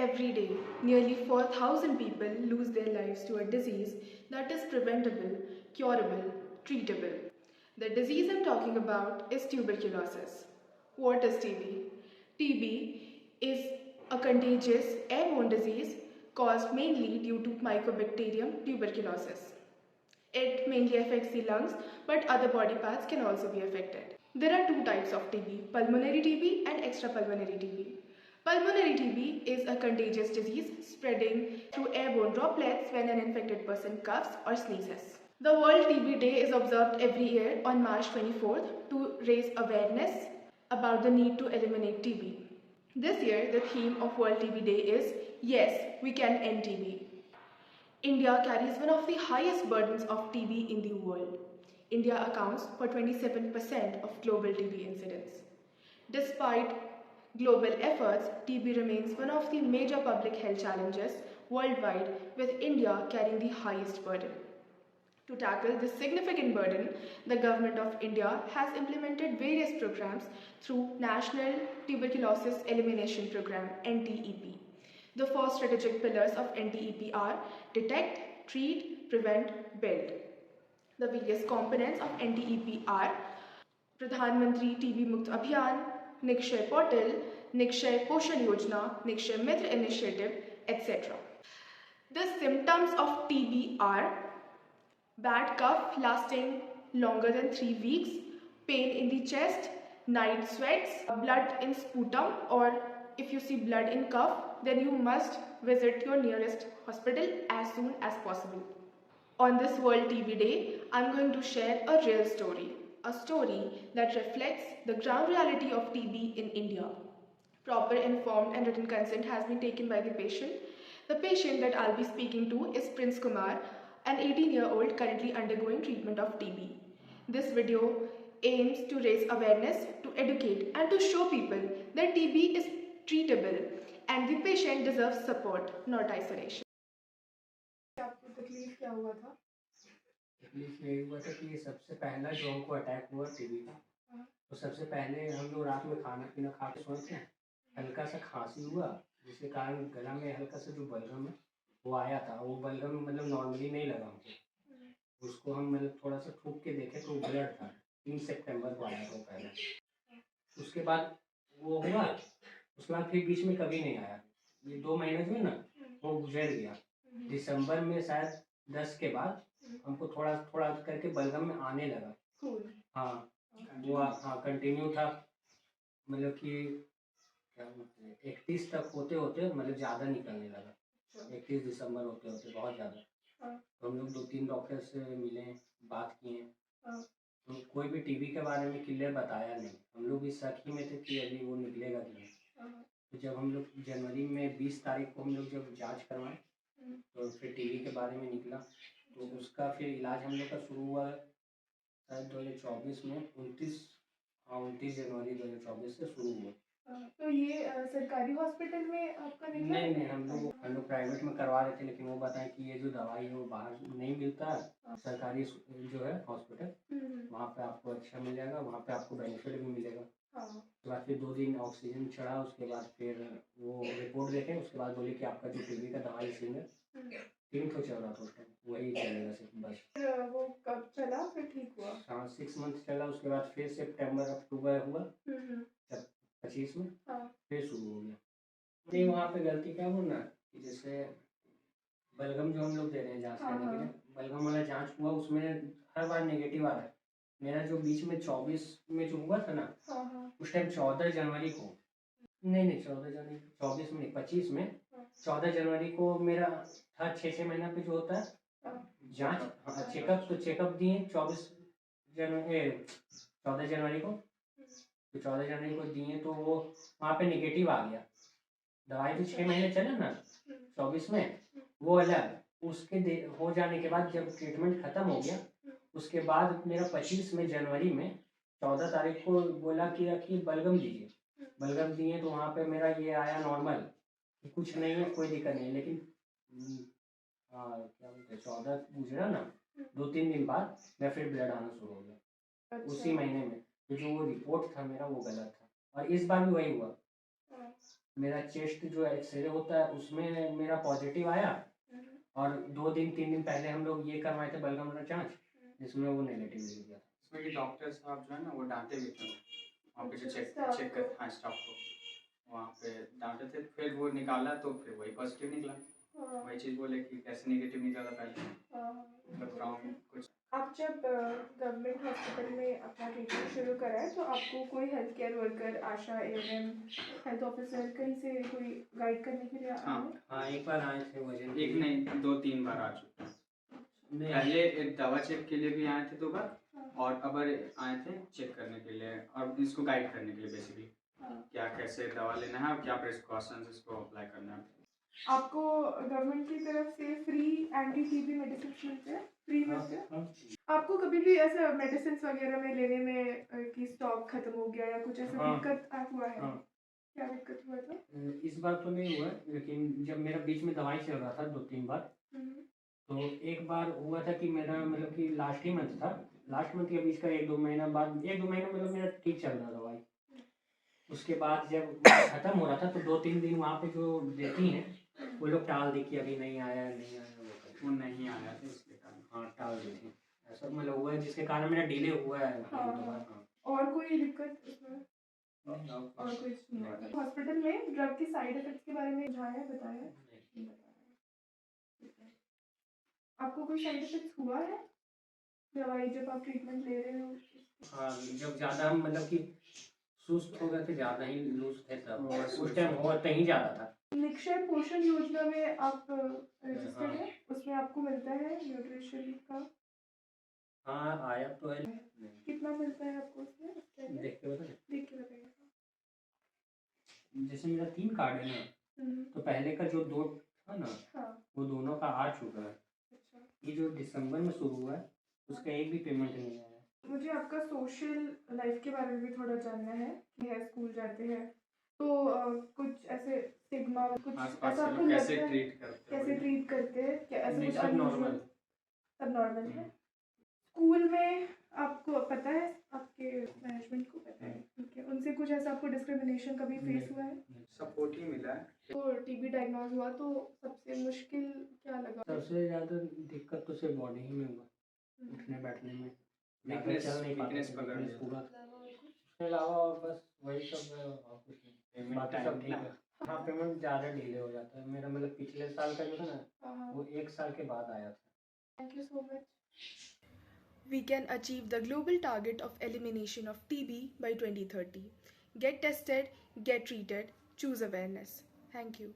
Every day, nearly 4,000 people lose their lives to a disease that is preventable, curable, treatable. The disease I'm talking about is tuberculosis. What is TB? TB is a contagious airborne disease caused mainly due to Mycobacterium tuberculosis. It mainly affects the lungs, but other body parts can also be affected. There are two types of TB, pulmonary TB and extrapulmonary TB. Pulmonary TB is a contagious disease spreading through airborne droplets when an infected person coughs or sneezes. The World TB Day is observed every year on March 24th to raise awareness about the need to eliminate TB. This year, the theme of World TB Day is Yes, we can end TB. India carries one of the highest burdens of TB in the world. India accounts for 27% of global TB incidents. Despite global efforts, TB remains one of the major public health challenges worldwide, with India carrying the highest burden. To tackle this significant burden, the Government of India has implemented various programs through National Tuberculosis Elimination Program (NTEP). The four strategic pillars of NTEP are detect, treat, prevent, build. The various components of NTEP are Pradhan Mantri TB Mukt Abhiyan, Nikshay Portal, Nikshay Poshan Yojana, Nikshay Mitra Initiative, etc. The symptoms of TB are bad cough lasting longer than 3 weeks, pain in the chest, night sweats, blood in sputum, or if you see blood in cough, then you must visit your nearest hospital as soon as possible. On this World TB Day, I'm going to share a real story, a story that reflects the ground reality of TB in India. Proper informed and written consent has been taken by the patient. The patient that I'll be speaking to is Prince Kumar, an 18-year-old currently undergoing treatment of TB. This video aims to raise awareness, to educate, and to show people that TB is treatable and the patient deserves support, not isolation. आपको तकलीफ क्या हुआ था? तकलीफ यही हुआ था कि सबसे पहला जो हमको अटैक हुआ टीबी का, तो सबसे पहले हम लोग रात में खाना पीना खा के सोए थे, हल्का सा खांसी हुआ जिसके कारण गला में हल्का सा जो बलगम है वो आया था। वो बलगम मतलब नॉर्मली नहीं लगा हमको, उसको हम मतलब थोड़ा सा थूक के देखे तो ब्लड था। 3 सितंबर को आया था पहले। उसके बाद वो हुआ, उसके बाद फिर बीच में कभी नहीं आया। ये 2 महीने जो है ना वो गुजर गया। दिसंबर में शायद 10 के बाद हमको थोड़ा थोड़ा करके बलगम में आने लगा। हाँ, वो हाँ कंटिन्यू था, मतलब कि क्या बोलते हैं 31 तक होते होते मतलब ज़्यादा निकलने लगा। 31 दिसंबर होते होते बहुत ज़्यादा। तो हम लोग 2-3 डॉक्टर से मिले, बात किए, तो कोई भी टीबी के बारे में क्लियर बताया नहीं। हम लोग इस शक ही में थे कि अभी वो निकलेगा कि नहीं। तो जब हम लोग जनवरी में 20 तारीख को हम लोग जब जाँच करवाए तो फिर टीबी के बारे में निकला, तो उसका फिर इलाज हम लोग का शुरू हुआ शायद 2024 में 29 जनवरी 2024 से शुरू हुआ। तो ये सरकारी हॉस्पिटल में आपका निकला? नहीं, हम लोग प्राइवेट में करवा रहे थे, लेकिन वो बताएं कि ये जो दवाई है वो बाहर नहीं मिलता है। सरकारी जो है हॉस्पिटल वहाँ पे आपको अच्छा मिल जाएगा, वहाँ पे आपको बेनिफिट भी मिलेगा। उसके बाद फिर 2 दिन ऑक्सीजन चढ़ा, उसके बाद फिर वो रिपोर्ट देखें, उसके बाद बोले कि आपका जो टीबी का दवाई सिंगल 3 तो चल रहा था उस टाइम, वही चलेगा सिर्फ बस। वो कब चला फिर ठीक हुआ? हाँ 6 मंथ चला, उसके बाद फिर सितंबर अक्टूबर हुआ, जब 25 में फिर शुरू हो गया। नहीं, वहाँ पे गलती क्या हुआ ना कि जैसे बलगम जो हम लोग दे रहे हैं जाँच करने के लिए, बलगम वाला जाँच हुआ, उसमें हर बार नेगेटिव आ रहा है। मेरा जो बीच में 24 में जो हुआ था ना, उस टाइम 14 जनवरी को, नहीं 14 जनवरी 24 में नहीं 25 में, 14 जनवरी को मेरा था 6 महीना पे जो होता है जाँच, हाँ चेकअप, तो चेकअप दिए 14 जनवरी को, तो 14 जनवरी को दिए तो वो वहाँ पे नेगेटिव आ गया। दवाई तो 6 महीने चले ना 24 में, वो अलग। उसके हो जाने के बाद जब ट्रीटमेंट ख़त्म हो गया, उसके बाद मेरा 25 में जनवरी में 14 तारीख को बोला कि बलगम दीजिए। बलगम दिए तो वहाँ पे मेरा ये आया नॉर्मल, कुछ नहीं है, कोई दिक्कत नहीं है। लेकिन क्या बोलते हैं 14 गुजरा ना, 2-3 दिन बाद मैं फिर ब्लड आना शुरू हो गया। अच्छा। उसी महीने में तो जो वो रिपोर्ट था मेरा वो गलत था, और इस बार भी वही हुआ। मेरा चेस्ट जो एक्सरे होता है उसमें मेरा पॉजिटिव आया, और 2 दिन 3 दिन पहले हम लोग ये करवाए थे बलगम जांच, जिसमें वो नेगेटिव मिल गया। इसमें कि डॉक्टर साहब जो है ना वो डांटे भी थे वहाँ पे, जो चेक कर, हाँ स्टाफ को वहाँ पे डांटे थे, फिर वो निकाला तो फिर वही पॉजिटिव निकला। वही चीज़ बोले कि कैसे नेगेटिव निकला पहले, मतलब रॉन्ग कुछ। आप जब गवर्नमेंट हॉस्पिटल में अपना ट्रीटमेंट शुरू कराए तो आपको कोई हेल्थ केयर वर्कर, आशा, एएनएम, हेल्थ ऑफिसर कहीं से कोई गाइड करने के लिए आए? हाँ एक बार आए थे वजन, एक नहीं 2-3 बार आ चुके हैं। पहले एक दवा चेक के लिए भी आए थे 2 बार, और अब आए थे चेक करने के लिए और इसको गाइड करने के लिए बेसिकली, क्या कैसे दवा लेना है और क्या प्रिकॉशंस इसको अप्लाई करना है। आपको गवर्नमेंट की तरफ से फ्री एंटी टीबी मेडिसिन मिलते हैं, फ्री मिलते हैं? आपको कभी भी ऐसा मेडिसिन वगैरह में लेने में कि स्टॉक खत्म हो गया या कुछ ऐसा दिक्कत हुआ है? क्या दिक्कत हुआ था? इस बार तो नहीं हुआ, लेकिन जब मेरा बीच में दवाई चल रहा था 2-3 बार, तो एक बार हुआ था कि मेरा मतलब कि लास्ट ही मंथ था, लास्ट मंथ के बीच का 1-2 महीना बाद, 1-2 महीना मतलब मेरा ठीक चल रहा दवाई। उसके बाद जब खत्म हो रहा था तो 2-3 दिन वहाँ पे जो देती हैं वो लोग टाल दी कि अभी नहीं आया वो नहीं आया था इसके कारण। हाँ टाल दी थी, ऐसा मतलब हुआ है जिसके कारण मेरा डिले हुआ है। और कोई दिक्कत इसमें? और कुछ नहीं। हॉस्पिटल में ड्रग के साइड इफेक्ट्स के बारे में बताया? आपको कोई साइड इफेक्ट्स हुआ है दवाई जब आप ट्रीटमेंट ले रहे हो? हाँ जब ज़्यादा हम मतलब कि सुस्त हो गए थे, ज़्यादा ही लूज थे तब, उस टाइम और कहीं ज़्यादा था। निक्षय पोषण योजना में आप रजिस्टर्ड हैं, उसमें आपको मिलता है न्यूट्रिशन का? हाँ आया तो है। कितना मिलता है आपको उसमें? देख के बताइए। जैसे मेरा 3 कार्ड है ना, तो पहले का जो 2 था ना, वो दोनों का आ चुका है। अच्छा। ये जो दिसंबर में शुरू हुआ है उसका एक भी पेमेंट नहीं आया है। मुझे आपका सोशल लाइफ के बारे में भी थोड़ा जानना है कि है स्कूल जाते हैं तो कुछ ऐसे स्टिग्मा, कुछ ऐसा आपको कैसे ट्रीट करते हैं क्या? ऐसा कुछ सब नॉर्मल, सब नॉर्मल है? स्कूल में आपको पता है, आपके मैनेजमेंट को पता है, ठीक है, उनसे कुछ ऐसा आपको डिस्क्रिमिनेशन कभी फेस हुआ है? सपोर्ट ही मिला है। तो टीबी डायग्नोज हुआ तो सबसे मुश्किल क्या लगा? सबसे ज़्यादा दिक्कत तो सिर्फ बॉडी ही में हुआ, उठने बैठने में, वीकनेस पकड़ लिया पूरा। उसके अलावा और बस वही सब है, और कुछ नहीं, बाकी सब ठीक है। हाँ पेमेंट ज़्यादा डिले हो जाता है मेरा, मतलब पिछले साल का जो था ना वो 1 साल के बाद आया था। Thank you so much. We can achieve the global target of elimination of TB by 2030. Get tested, get treated, choose awareness. Thank you.